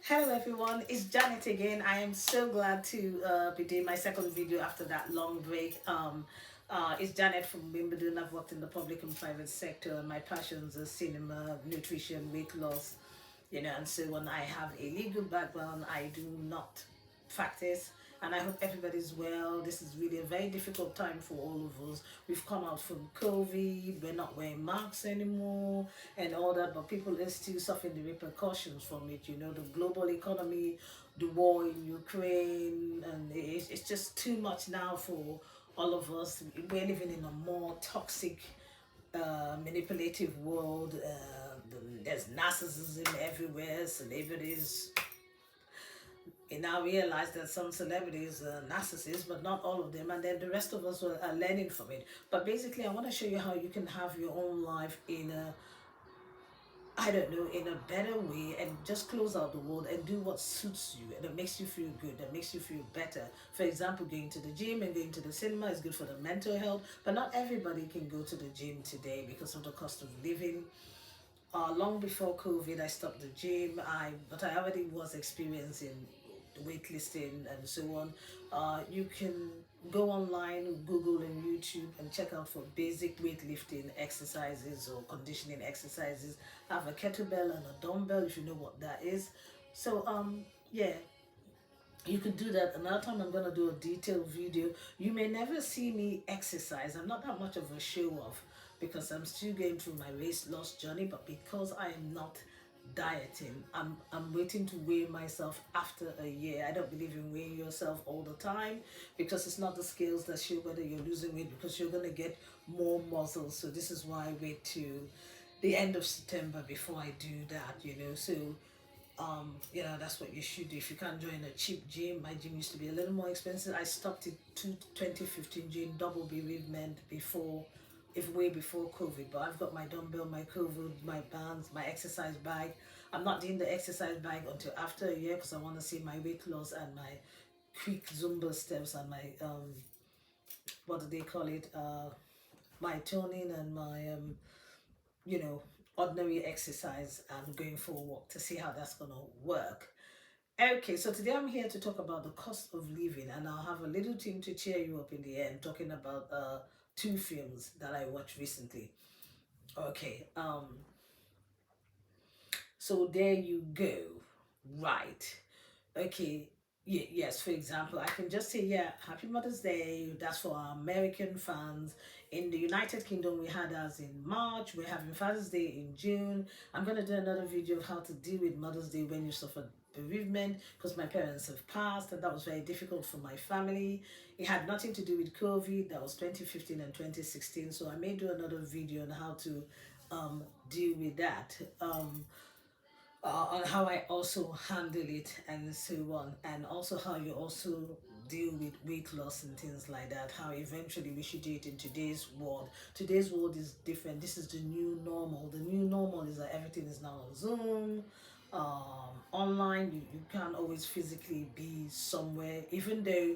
Hello everyone, it's Janet again. I am so glad to be doing my second video after that long break. It's Janet from Wimbledon. I've worked in the public and private sector, and my passions are cinema, nutrition, weight loss, and so on. I have a legal background. I do not practice, and I hope everybody's well. This is really a very difficult time for all of us. We've come out from COVID, we're not wearing masks anymore, and all that, but people are still suffering the repercussions from it. The global economy, the war in Ukraine, and it's just too much now for all of us. We're living in a more toxic manipulative world. There's narcissism everywhere, celebrities. We now realize that some celebrities are narcissists, but not all of them, and then the rest of us are learning from it. But basically, I want to show you how you can have your own life in a, I don't know, in a better way, and just close out the world and do what suits you and that makes you feel good, that makes you feel better. For example, going to the gym and going to the cinema is good for the mental health, but not everybody can go to the gym today because of the cost of living. Long before COVID, I stopped the gym. But I already was experiencing weightlifting and so on. You can go online, Google and YouTube, and check out for basic weightlifting exercises or conditioning exercises. I have a kettlebell and a dumbbell if you know what that is. So yeah, you could do that. Another time I'm gonna do a detailed video. You may never see me exercise. I'm not that much of a show off because I'm still going through my weight loss journey, but because I am not dieting, I'm waiting to weigh myself after a year. I don't believe in weighing yourself all the time because it's not the scales that show whether you're losing weight, because you're gonna get more muscles. So this is why I wait to the end of September before I do that. So that's what you should do. If you can't join a cheap gym, my gym used to be a little more expensive. I stopped it 2015 during double bereavement before, if way before COVID. But I've got my dumbbell, my COVID, my bands, my exercise bag. I'm not doing the exercise bag until after a year because I want to see my weight loss and my quick Zumba steps and my what do they call it? My toning and my you know, ordinary exercise and going for a walk to see how that's gonna work. Okay, so today I'm here to talk about the cost of living, and I'll have a little thing to cheer you up in the end, talking about two films that I watched recently. Okay, so there you go. Right. Okay. Yes, for example, I can just say, yeah, Happy Mother's Day. That's for our American fans. In the United Kingdom, we had ours in March. We're having Father's Day in June. I'm going to do another video of how to deal with Mother's Day when you suffer bereavement, because my parents have passed and that was very difficult for my family. It had nothing to do with COVID. That was 2015 and 2016. So I may do another video on how to deal with that. On how I also handle it and so on, and also how you also deal with weight loss and things like that, how eventually we should do it in today's world. Today's world is different. This is the new normal. The new normal is that everything is now on Zoom, online. You can't always physically be somewhere, even though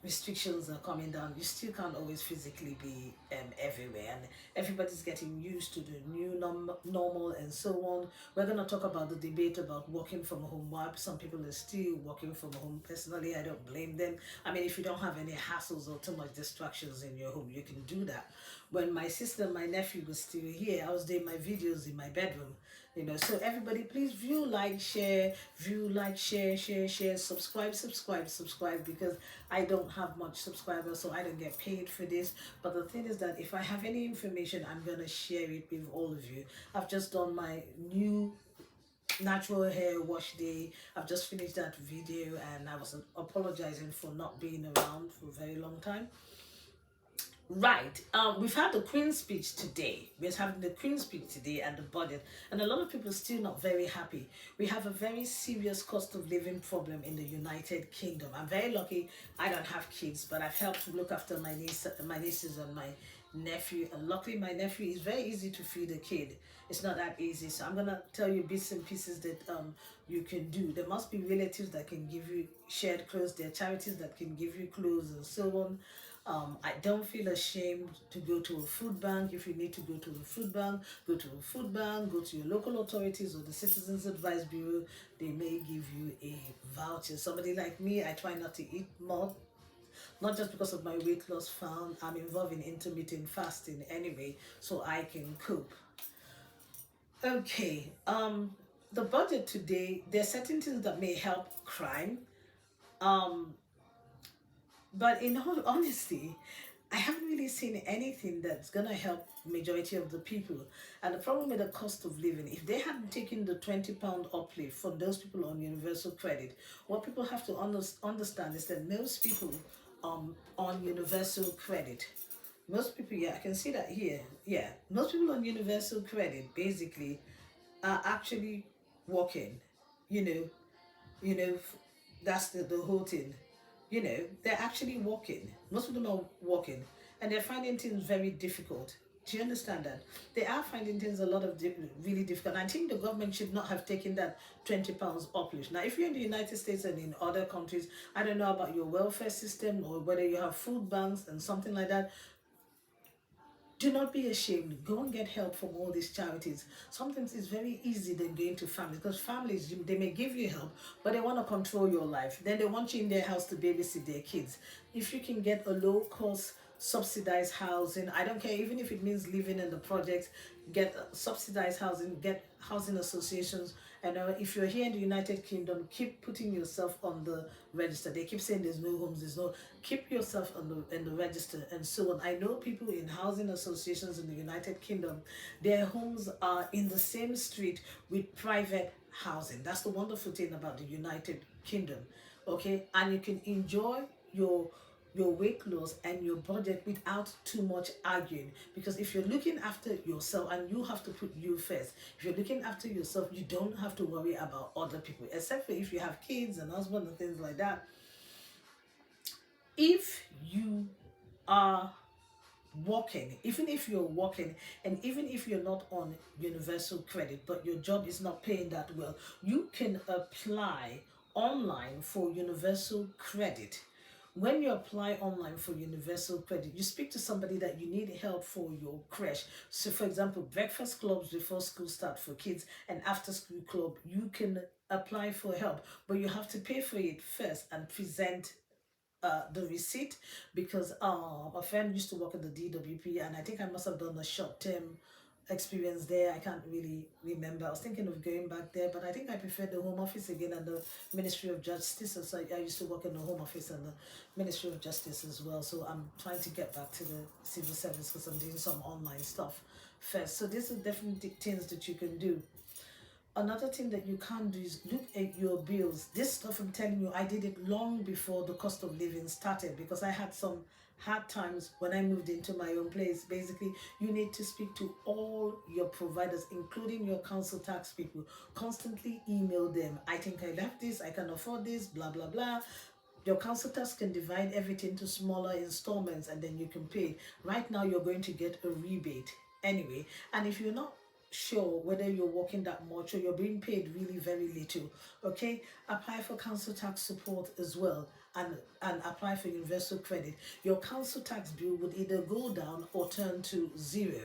restrictions are coming down. You still can't always physically be everywhere, and everybody's getting used to the new normal and so on. We're going to talk about the debate about working from home. Why some people are still working from home. Personally, I don't blame them. I mean, if you don't have any hassles or too much distractions in your home, you can do that. When my sister and my nephew was still here, I was doing my videos in my bedroom. So everybody, please view, like, share, share, subscribe, because I don't have much subscribers, so I don't get paid for this. But the thing is that if I have any information, I'm gonna share it with all of you. I've just done my new natural hair wash day. I've just finished that video, and I was apologizing for not being around for a very long time. Right. We've had the Queen's speech today. We're having the Queen's speech today and the budget, and a lot of people are still not very happy. We have a very serious cost of living problem in the United Kingdom. I'm very lucky. I don't have kids, but I've helped look after my nieces, and my nephew. And luckily, my nephew is very easy to feed a kid. It's not that easy. So I'm gonna tell you bits and pieces that you can do. There must be relatives that can give you shared clothes. There are charities that can give you clothes and so on. I don't feel ashamed to go to a food bank. If you need to go to a food bank, go to a food bank, go to your local authorities or the Citizens Advice Bureau. They may give you a voucher. Somebody like me, I try not to eat more, not just because of my weight loss found. I'm involved in intermittent fasting anyway, so I can cope. Okay, the budget today, there are certain things that may help crime. Um, but in all honesty, I haven't really seen anything that's gonna help majority of the people. And the problem with the cost of living, if they hadn't taken the £20 uplift for those people on universal credit, what people have to understand is that most people on universal credit, most people, yeah, I can see that here. Yeah, most people on universal credit basically are actually working, you know, you know, that's the whole thing. They're actually working. Most of them are working, and they're finding things very difficult. Do you understand that? They are finding things a lot of really difficult. And I think the government should not have taken that £20 uplift. Now, if you're in the United States and in other countries, I don't know about your welfare system or whether you have food banks and something like that. Do not be ashamed. Go and get help from all these charities. Sometimes it's very easy than going to families, because families, they may give you help, but they want to control your life. Then they want you in their house to babysit their kids. If you can get a low cost subsidized housing, I don't care, even if it means living in the project, get subsidized housing, get housing associations. And if you're here in the United Kingdom, keep putting yourself on the register. They keep saying there's no homes, there's no, keep yourself on the in the register and so on. I know people in housing associations in the United Kingdom, their homes are in the same street with private housing. That's the wonderful thing about the United Kingdom. Okay, and you can enjoy your weight loss and your budget without too much arguing, because if you're looking after yourself, and you have to put you first, if you're looking after yourself, you don't have to worry about other people, except for if you have kids and husband and things like that. If you are working, even if you're working, and even if you're not on universal credit, but your job is not paying that well, you can apply online for universal credit. When you apply online for universal credit, you speak to somebody that you need help for your creche. So for example, breakfast clubs before school start for kids, and after school club, you can apply for help, but you have to pay for it first and present the receipt, because a friend used to work at the DWP, and I think I must have done a short term experience there. I can't really remember. I was thinking of going back there, but I think I prefer the Home Office again and the Ministry of Justice. So I used to work in the Home Office and the Ministry of Justice as well. So I'm trying to get back to the civil service because I'm doing some online stuff first. So these are definitely things that you can do. Another thing that you can't do is look at your bills. This stuff, I'm telling you, I did it long before the cost of living started, because I had some hard times when I moved into my own place. Basically, you need to speak to all your providers, including your council tax people. Constantly email them. I think I left this, I can afford this, blah, blah, blah. Your council tax can divide everything into smaller installments, and then you can pay. Right now, you're going to get a rebate anyway. And if you're not sure whether you're working that much or you're being paid really very little, okay, apply for council tax support as well, and apply for universal credit. Your council tax bill would either go down or turn to zero.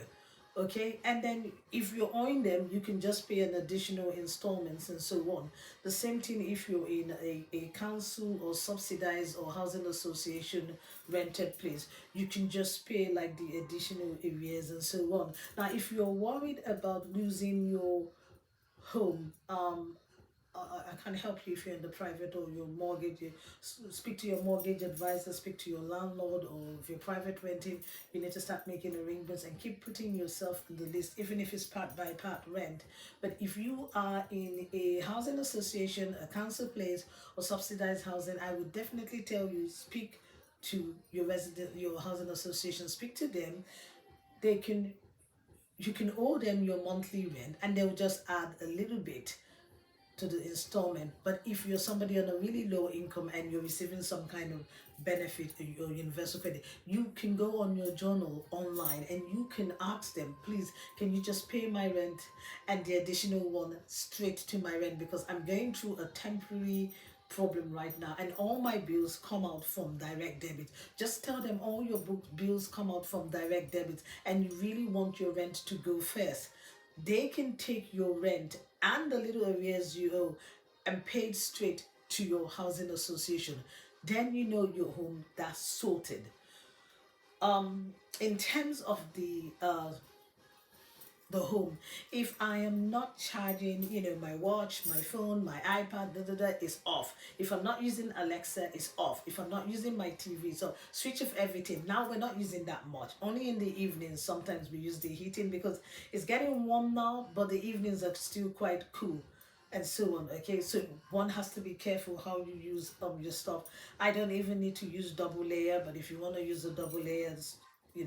Okay, and then if you're owing them, you can just pay an additional installments and so on. The same thing if you're in a council or subsidized or housing association rented place, you can just pay like the additional areas and so on. Now if you're worried about losing your home, I can help you if you're in the private or your mortgage. You speak to your mortgage advisor, speak to your landlord, or if you're private renting, you need to start making arrangements and keep putting yourself on the list, even if it's part by part rent. But if you are in a housing association, a council place, or subsidized housing, I would definitely tell you, speak to your resident, your housing association, speak to them. They can, you can owe them your monthly rent, and they'll just add a little bit to the installment. But if you're somebody on a really low income and you're receiving some kind of benefit in your universal credit, you can go on your journal online and you can ask them, please, can you just pay my rent and the additional one straight to my rent, because I'm going through a temporary problem right now, and all my bills come out from direct debit. Just tell them all your book bills come out from direct debit, and you really want your rent to go first. They can take your rent and the little arrears you owe and pay it straight to your housing association. Then you know your home that's sorted. In terms of the home, if I am not charging, my watch, my phone, my iPad, is off. If I'm not using Alexa, it's off. If I'm not using my TV, so switch off everything. Now we're not using that much, only in the evenings. Sometimes we use the heating because it's getting warm now, but the evenings are still quite cool and so on. Okay, so one has to be careful how you use your stuff. I don't even need to use double layer, but if you want to use a double layer,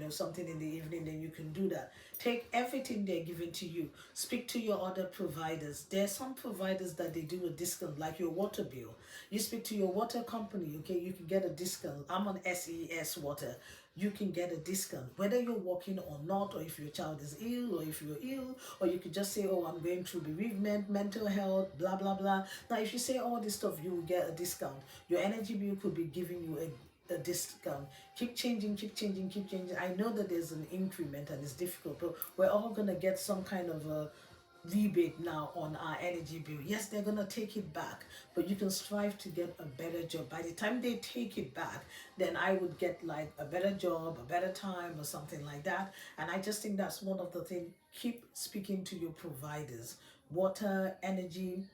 something in the evening, then you can do that. Take everything they're giving to you. Speak to your other providers. There are some providers that they do a discount, like your water bill. You speak to your water company, okay, you can get a discount. I'm on SES water. You can get a discount whether you're working or not, or if your child is ill, or if you're ill, or you could just say, oh, I'm going through bereavement, mental health, blah blah blah. Now if you say all this stuff, you will get a discount. Your energy bill could be giving you a discount. Keep changing, keep changing, keep changing. I know that there's an increment and it's difficult, but we're all gonna get some kind of a rebate now on our energy bill. Yes, they're gonna take it back, but you can strive to get a better job. By the time they take it back, then I would get like a better job, a better time, or something like that. And I just think that's one of the things. Keep speaking to your providers. Water, energy,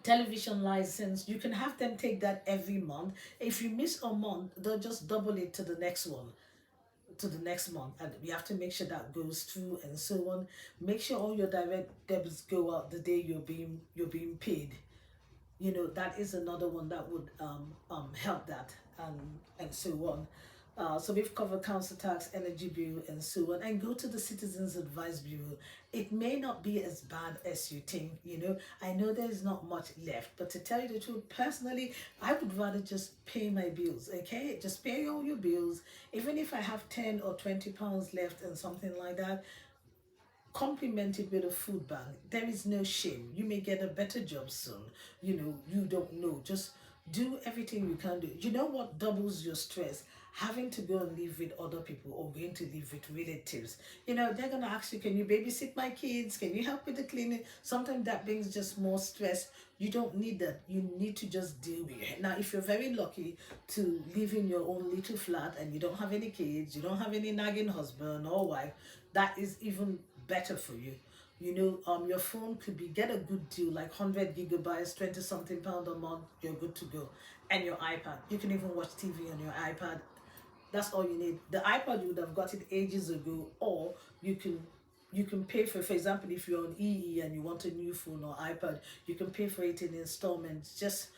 television license, you can have them take that every month. If you miss a month, they'll just double it to the next one, to the next month, and we have to make sure that goes through and so on. Make sure all your direct debits go out the day you're being paid. That is another one that would help that, and so on. So we've covered council tax, energy bill, and so on. And go to the Citizens Advice Bureau. It may not be as bad as you think. I know there's not much left, but to tell you the truth, personally, I would rather just pay my bills. Okay, just pay all your bills. Even if I have £10 or £20 left and something like that, complement it with a food bank. There is no shame. You may get a better job soon. You don't know. Just do everything you can do. You know what doubles your stress? Having to go and live with other people or going to live with relatives. They're gonna ask you, can you babysit my kids? Can you help with the cleaning? Sometimes that brings just more stress. You don't need that. You need to just deal with it. Now, if you're very lucky to live in your own little flat and you don't have any kids, you don't have any nagging husband or wife, that is even better for you. Your phone could be, get a good deal like 100 GB, 20 something pound a month, you're good to go. And your iPad, you can even watch TV on your iPad. That's all you need. The iPad, you would have got it ages ago, or you can pay for example, if you're on EE and you want a new phone or iPad, you can pay for it in installments. Just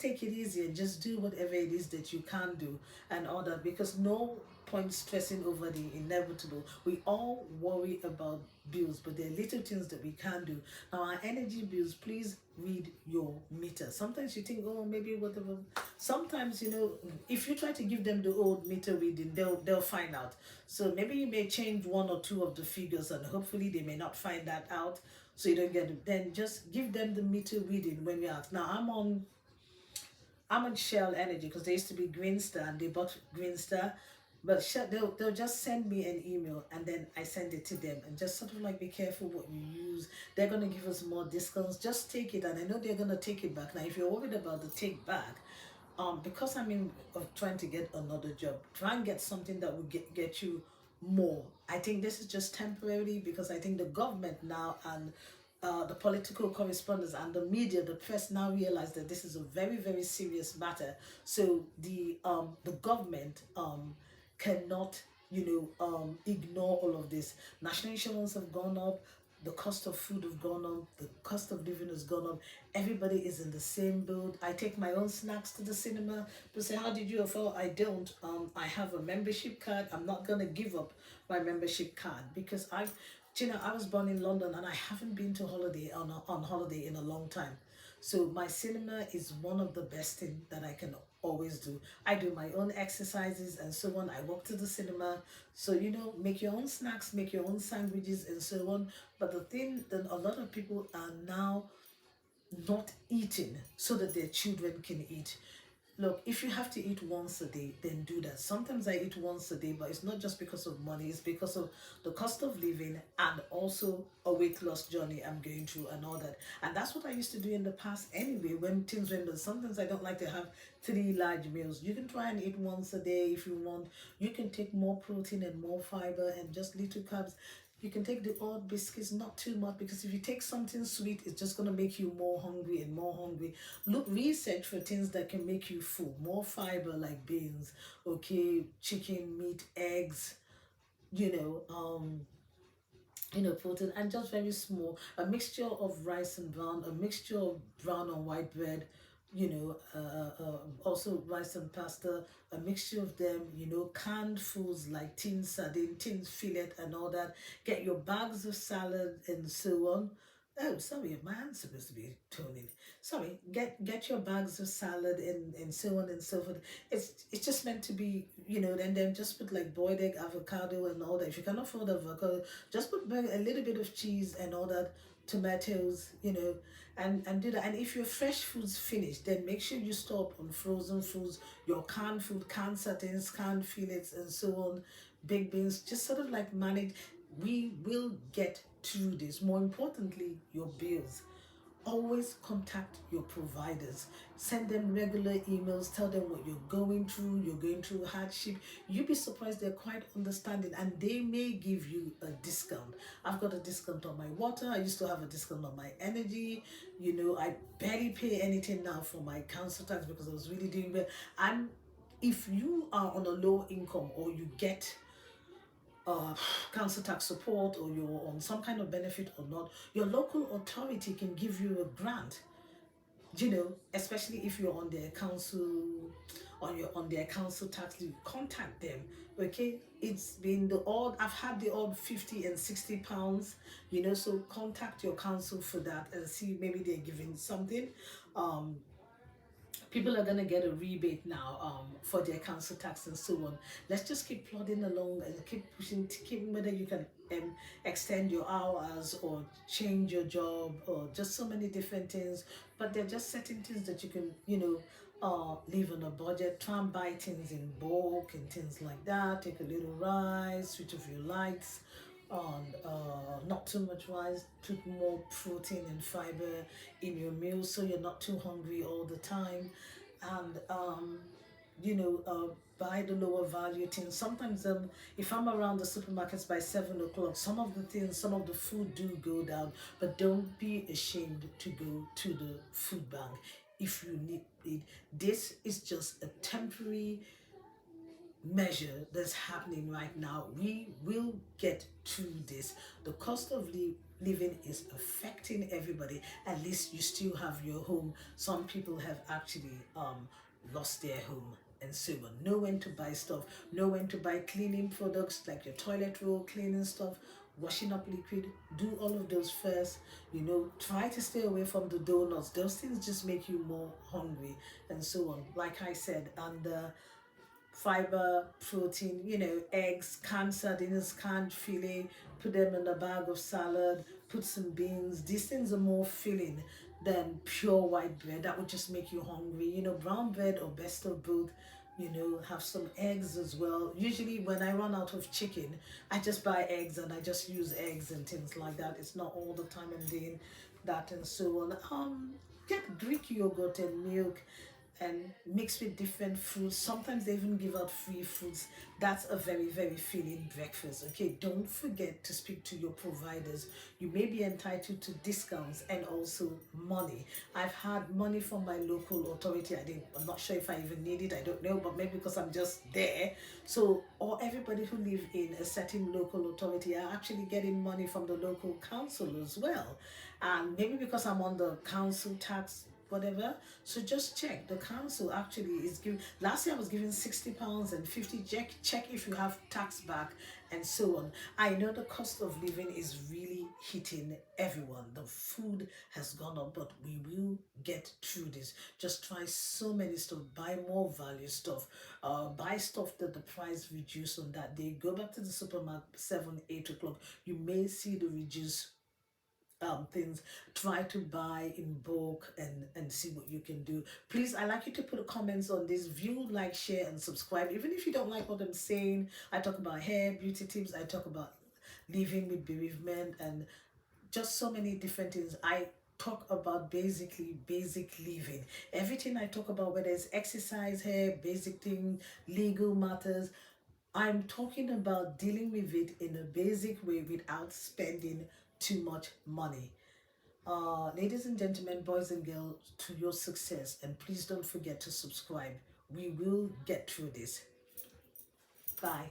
take it easy and just do whatever it is that you can do and all that, because no point stressing over the inevitable. We all worry about bills, but there are little things that we can do. Now, our energy bills, please read your meter. Sometimes you think, oh, maybe whatever. Sometimes, if you try to give them the old meter reading, they'll find out. So maybe you may change one or two of the figures, and hopefully they may not find that out, so you don't get it. Then just give them the meter reading when you're out. Now, I'm on Shell Energy because they used to be Green Star and they bought Green Star. But they'll just send me an email and then I send it to them, and just sort of like be careful what you use. They're going to give us more discounts. Just take it, and I know they're going to take it back. Now, if you're worried about the take back, because I'm in of trying to get another job, try and get something that will get you more. I think this is just temporary, because I think the government now and the political correspondents and the media, the press, now realize that this is a very, very serious matter. So the government cannot ignore all of this. National insurance have gone up, the cost of food have gone up, the cost of living has gone up. Everybody is in the same boat. I take my own snacks to the cinema. People say, how did you afford? I don't. I have a membership card. I'm not gonna give up my membership card, because I was born in London and I haven't been to holiday on holiday in a long time. So my cinema is one of the best things that I can always do. I do my own exercises and so on. I walk to the cinema. So, make your own snacks, make your own sandwiches and so on. But the thing that a lot of people are now not eating so that their children can eat. Look, if you have to eat once a day, then do that. Sometimes I eat once a day, but it's not just because of money, it's because of the cost of living and also a weight loss journey I'm going through and all that. And that's what I used to do in the past anyway, when things went on. Sometimes I don't like to have three large meals. You can try and eat once a day if you want. You can take more protein and more fiber and just little carbs. You can take the odd biscuits, not too much, because if you take something sweet, it's just going to make you more hungry and more hungry. Look, research for things that can make you full. More fiber like beans, okay, chicken, meat, eggs, you know, protein, and just very small. A mixture of rice and brown, a mixture of brown and white bread, also rice and pasta, a mixture of them, canned foods like tin sardine, tin fillet, and all that. Get your bags of salad and so on. Oh, sorry, my hand's supposed to be toning. Sorry, get your bags of salad and so on and so forth. It's just meant to be, then just put like boiled egg, avocado, and all that. If you can afford avocado, just put a little bit of cheese and all that, tomatoes, and do that. And if your fresh food's finished, then make sure you stop on frozen foods, your canned food, canned sardines, canned fillets, and so on, baked beans. Just sort of like manage. We will get through this. More importantly, your bills. Always contact your providers. Send them regular emails. Tell them what you're going through. You're going through hardship. You'll be surprised, they're quite understanding, and they may give you a discount. I've got a discount on my water. I used to have a discount on my energy. I barely pay anything now for my council tax because I was really doing well. And if you are on a low income, or you get council tax support, or you're on some kind of benefit or not, your local authority can give you a grant, especially if you're on their council, on their council tax. You contact them. Okay, it's been the odd, I've had the odd 50 and 60 pounds, so contact your council for that and see, maybe they're giving something. People are going to get a rebate now, for their council tax and so on. Let's just keep plodding along and keep pushing, keep, whether you can extend your hours or change your job or just so many different things. But they're just certain things that you can, live on a budget. Try and buy things in bulk and things like that. Take a little rice, switch off your lights on, not too much rice. Put more protein and fiber in your meals so you're not too hungry all the time. And you know uh, buy the lower value things. Sometimes, if I'm around the supermarkets by 7 o'clock, some of the food do go down. But don't be ashamed to go to the food bank if you need it. This is just a temporary measure that's happening right now. We will get through this. The cost of living is affecting everybody. At least you still have your home. Some people have actually lost their home and so on. Know when to buy stuff, know when to buy cleaning products like your toilet roll, cleaning stuff, washing up liquid. Do all of those first. Try to stay away from the donuts. Those things just make you more hungry and so on. Like I said, and fiber, protein, eggs, canned sardines, canned fillet, put them in a bag of salad, put some beans. These things are more filling than pure white bread. That would just make you hungry. Brown bread or best of both. Have some eggs as well. Usually when I run out of chicken, I just buy eggs and I just use eggs and things like that. It's not all the time I'm doing that and so on. Get Greek yogurt and milk and mix with different fruits. Sometimes they even give out free fruits. That's a very, very filling breakfast. Okay, don't forget to speak to your providers. You may be entitled to discounts and also money. I've had money from my local authority. I'm not sure if I even need it. I don't know, but maybe because I'm just there. So, or everybody who live in a certain local authority are actually getting money from the local council as well. And maybe because I'm on the council tax, whatever. So just check. The council actually is giving. Last year I was giving £60 and 50. Check if you have tax back and so on. I know the cost of living is really hitting everyone. The food has gone up, but we will get through this. Just try so many stuff. Buy more value stuff. Buy stuff that the price reduce on that day. Go back to the supermarket 7, 8 o'clock. You may see the reduce things, try to buy in bulk and see what you can do. Please, I like you to put comments on this, view, like, share, and subscribe. Even if you don't like what I'm saying, I talk about hair, beauty tips, I talk about living with bereavement, and just so many different things. I talk about basically basic living. Everything I talk about, whether it's exercise, hair, basic things, legal matters, I'm talking about dealing with it in a basic way without spending too much money. Ladies and gentlemen, boys and girls, to your success, and please don't forget to subscribe. We will get through this. Bye.